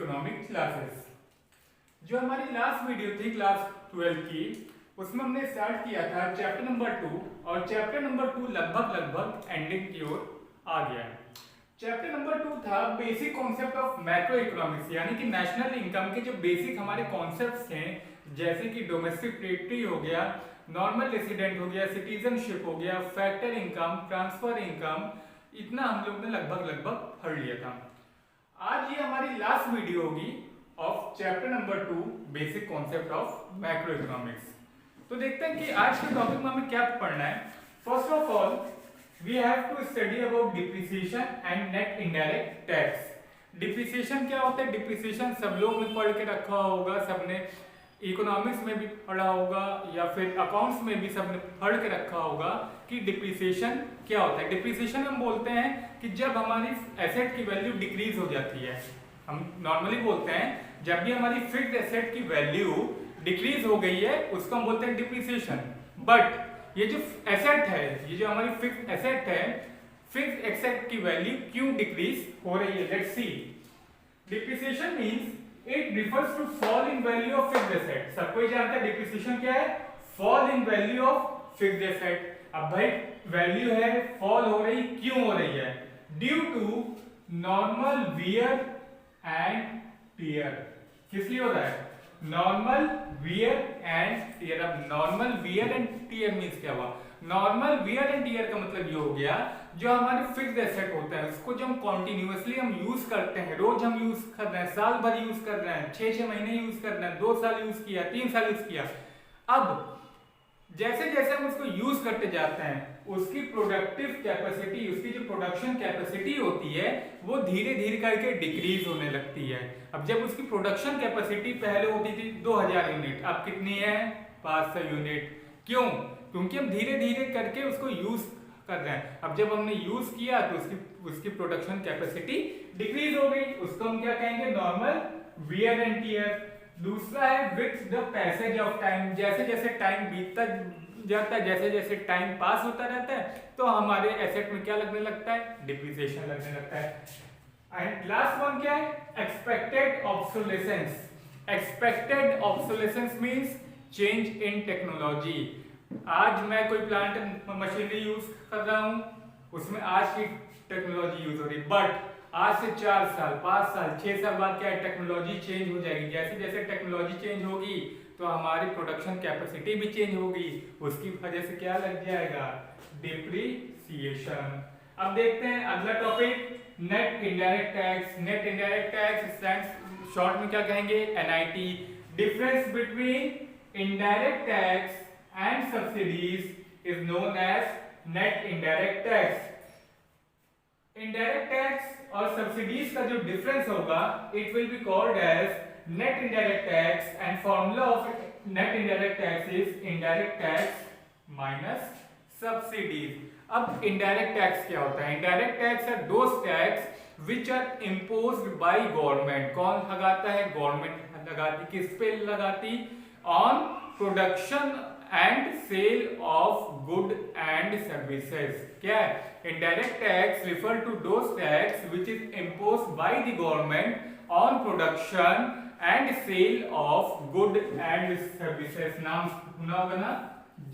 Economic classes. जो हमारी last video थी क्लास 12 की, उसमें हमने स्टार्ट किया था चैप्टर नंबर 2 और चैप्टर नंबर 2 लगभग एंडिंग की ओर आ गया है। चैप्टर नंबर 2 था basic concept of macro economics, यानी कि नेशनल इनकम के जो बेसिक हमारे कॉन्सेप्ट्स हैं, जैसे कि डोमेस्टिक टेरिटरी हो गया, नॉर्मल रेसिडेंट हो गया, सिटीजनशिप हो गया, फैक्टर इनकम, ट्रांसफर इनकम, इतना हम लोग ने लगभग पढ़ लिया था। आज ये हमारी लास्ट वीडियो होगी of chapter number 2 basic concept of macro economics. तो देखते हैं कि आज के टॉपिक में हमें क्या पढ़ना है। First of all we have to study about depreciation and net indirect tax. Depreciation क्या होता है? डिप्रिसिएशन सब लोग ने पढ़ के रखा होगा, सबने इकोनॉमिक्स में भी पढ़ा होगा या फिर अकाउंट्स में भी सबने पढ़ के रखा होगा कि डिप्रिसिएशन क्या होता है। डिप्रिसिएशन हम बोलते हैं कि जब हमारी एसेट की वैल्यू डिक्रीज हो जाती है। हम नॉर्मली बोलते हैं जब भी हमारी फिक्स्ड एसेट की वैल्यू डिक्रीज हो गई है उसको हम बोलते हैं डिप्रिसिएशन। बट ये जो एसेट है, ये जो हमारी फिक्स्ड एसेट है, फिक्स्ड एसेट की वैल्यू क्यों डिक्रीज हो रही है? Let's see. Depreciation means it refers to fall in value of fixed asset. सब कोई जानता है डिप्रिसिएशन क्या है? Fall in value of fixed asset. अब भाई वैल्यू है, फॉल हो रही, क्यों हो रही है? Due to normal wear and tear. किस लिए हो रहा है? Normal wear and tear. अब normal wear and tear means क्या हुआ? नॉर्मल वियर एंड टियर का मतलब ये हो गया जो हमारे फिक्स्ड एसेट होता है उसको जो हम कॉन्टिन्यूअसली हम यूज करते हैं, रोज हम यूज कर रहे हैं, साल भर यूज कर रहे हैं, 6-6 महीने यूज कर रहे हैं, 2 साल यूज किया, 3 साल यूज किया। अब जैसे जैसे हम उसको यूज करते जाते हैं उसकी प्रोडक्टिव कैपेसिटी, उसकी जो प्रोडक्शन कैपेसिटी होती है वो धीरे धीरे करके डिक्रीज होने लगती है। अब जब उसकी प्रोडक्शन कैपेसिटी पहले होती थी 2000 यूनिट, अब कितनी है? 500 यूनिट। क्यों? क्योंकि हम धीरे धीरे करके उसको यूज कर रहे हैं। अब जब हमने यूज किया तो उसकी प्रोडक्शन कैपेसिटी डिक्रीज हो गई, उसको हम क्या कहेंगे? Normal wear and tier. दूसरा है with the passage of time. जैसे जैसे टाइम बीतता जाता है, जैसे जैसे टाइम पास होता रहता है तो हमारे एसेट में क्या लगने लगता है? डिप्रिसिएशन लगने लगता है। एंड लास्ट वन क्या है? Expected obsolescence. Expected obsolescence means change in technology. आज मैं कोई प्लांट मशीनरी यूज कर रहा हूं, उसमें आज की टेक्नोलॉजी यूज हो रही है, बट आज से 4 साल, 5 साल, 6 साल बाद क्या है? टेक्नोलॉजी चेंज हो जाएगी। जैसे जैसे टेक्नोलॉजी चेंज होगी तो हमारी प्रोडक्शन कैपेसिटी भी चेंज होगी, उसकी वजह से क्या लग जाएगा? डिप्रिसिएशन। अब देखते हैं अगला topic, net indirect tax. Net indirect tax stands short में क्या कहेंगे? NIT। Difference between indirect tax and subsidies is known as net indirect tax. Indirect tax और subsidies का जो difference होगा it will be called as net indirect tax, and formula of net indirect tax is indirect tax minus subsidies. अब indirect tax क्या होता है? Indirect tax are those tax which are imposed by government. कौन लगाता है? Government लगाती। किस पे लगाती? On production and sale of good and services. क्या है? Indirect tax refer to those tax which is imposed by the government on production and sale of good and services. नाम सुना होगा ना?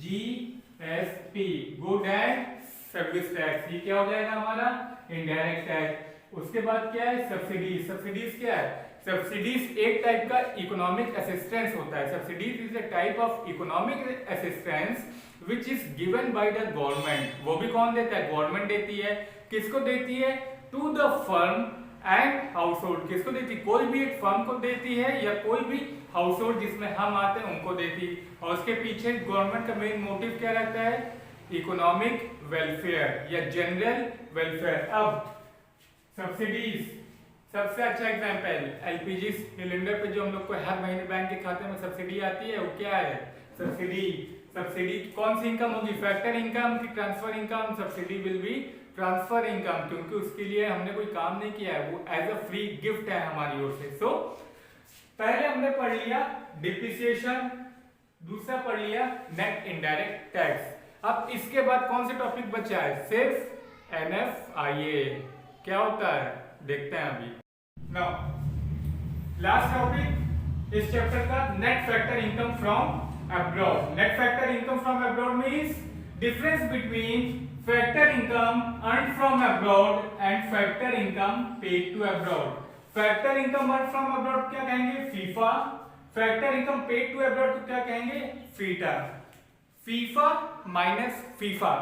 GST, Good and Service Tax। ये क्या हो जाएगा हमारा? Indirect tax। उसके बाद क्या है? सब्सिडीज। सब्सिडीज क्या है? सब्सिडीज एक टाइप का इकोनॉमिक असिस्टेंस होता है। Subsidies is a type of economic assistance which is given by the government. वो भी कौन देता है? गवर्नमेंट देती है। किसको देती है? To the firm and household. किसको देती? कोई भी एक फर्म को देती है या कोई भी हाउस होल्ड जिसमें हम आते हैं उनको देती। और उसके पीछे गवर्नमेंट का मेन मोटिव क्या रहता है? इकोनॉमिक वेलफेयर या जनरल वेलफेयर। अब सब्सिडीज सबसे अच्छा एग्जांपल LPG सिलेंडर पे जो हम लोग को हर महीने बैंक के खाते में सब्सिडी आती है, वो क्या है? सब्सिडी। सब्सिडी कौन सी इनकम होगी? फैक्टर इनकम की transfer income? Subsidy will be transfer income, क्योंकि उसके लिए हमने कोई काम नहीं किया है, वो एज अ फ्री गिफ्ट है हमारी ओर से। सो पहले हमने पढ़ लिया डिप्रिसिएशन, दूसरा पढ़ लिया नेट इनडायरेक्ट टैक्स। अब इसके बाद कौन से टॉपिक बचा है? सिर्फ NFIA। क्या होता है? देखते हैं अभी। नाउ लास्ट टॉपिक इस चैप्टर का net factor income from abroad. Net factor income from abroad means difference between factor income earn from abroad and factor income paid to abroad. Factor income earn from abroad क्या कहेंगे? FIFA. Factor income paid to abroad को क्या कहेंगे? FITA. FIFA minus FIFA.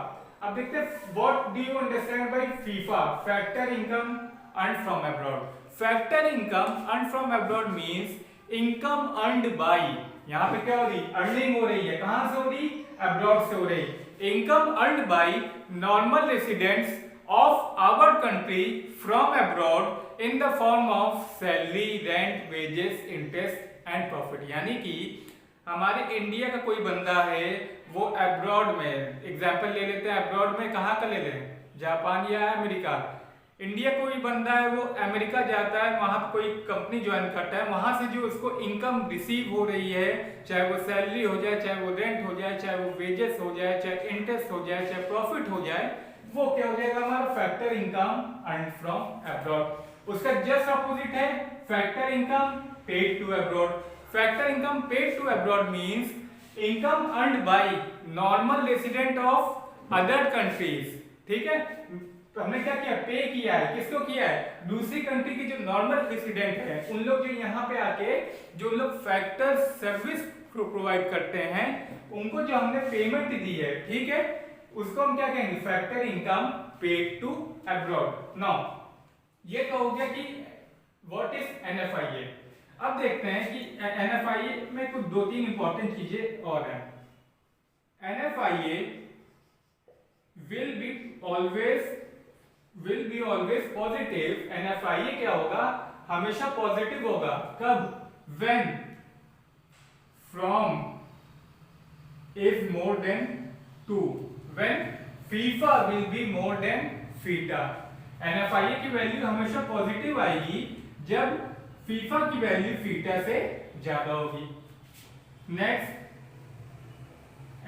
अब देखते हैं what do you understand by FIFA, factor income earn from abroad. Factor income earn from abroad means income earned bye, यहां पे क्या हो रही? अर्निंग हो रही है, कहां से हो रही? अब्रॉड से हो रही। Income earned by normal residents of our country from abroad in the form of salary, rent, wages, interest and profit. यानी कि हमारे इंडिया का कोई बंदा है वो अब्रॉड में, एग्जाम्पल ले लेते हैं, अब्रॉड में कहाँ का ले लें? जापान या अमेरिका। इंडिया कोई बंदा है वो अमेरिका जाता है, वहां कोई कंपनी ज्वाइन करता है, वहां से जो उसको इनकम रिसीव हो रही है, चाहे वो सैलरी हो जाए, चाहे वो रेंट हो जाए, चाहे वो वेजेस हो जाए, चाहे इंटरेस्ट हो जाए, चाहे प्रॉफिट हो जाए, वो क्या हो जाएगा? हमारा factor income earn from abroad. उसका जस्ट अपोजिट है factor income paid to abroad. Factor income paid to abroad means income earned by normal resident of other countries. ठीक है, तो हमने क्या किया? पे किया है। किसको किया है? दूसरी कंट्री के जो नॉर्मल रेसिडेंट है, उन लोग जो यहाँ पे आके जो लोग फैक्टर सर्विस प्रोवाइड करते हैं, उनको जो हमने पेमेंट दी है, ठीक है, उसको हम क्या कहेंगे? Factor income paid to abroad. Now ये तो हो गया कि व्हाट इज एनएफआईए। अब देखते हैं कि एनएफआईए में कुछ 2-3 इंपॉर्टेंट चीजें और हैं। NFIA will be always positive. NFIA क्या होगा? हमेशा पॉजिटिव होगा। कब? When from is more than 2, when FIFA will be more than FITA. NFIA की वैल्यू हमेशा पॉजिटिव आएगी जब फीफा की वैल्यू फीटा से ज्यादा होगी। Next,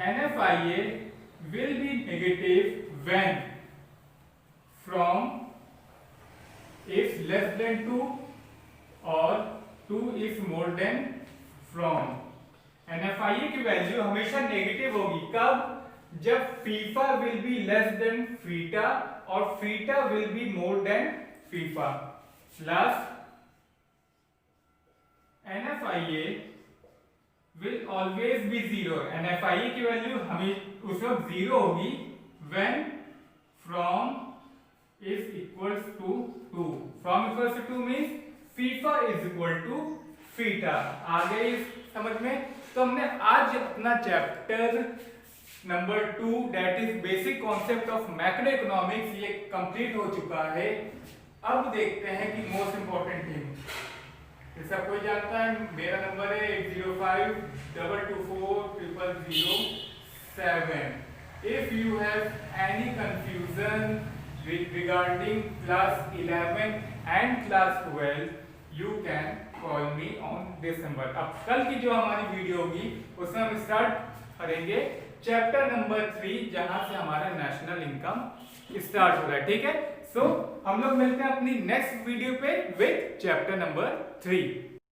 NFIA will be negative when from is less than 2 और 2 is more than from. NFIA की वैल्यू हमेशा नेगेटिव होगी। कब? जब FIFA will be less than FITA और FITA will be more than FIFA. Last, NFIA will always be 0। NFIA की value हमें उस वक्त 0 होगी when from is equals to 2। from equals to 2 means FIFA is equal to theta। आ गई समझ में? तो हमने आज अपना chapter number 2 that is basic concept of macro economics ये कंप्लीट हो चुका है। अब देखते हैं कि मोस्ट इंपॉर्टेंट थिंग, जैसा कोई जानता है मेरा नंबर है 8052240007। If you have any confusion regarding class 11 and class 12 you can call me on this number। अब कल की जो हमारी वीडियो होगी उसमें हम स्टार्ट करेंगे चैप्टर नंबर 3 जहां से हमारा नेशनल इनकम स्टार्ट हो रहा है। ठीक है, सो हम लोग मिलते हैं अपनी नेक्स्ट वीडियो पे विद चैप्टर नंबर 3।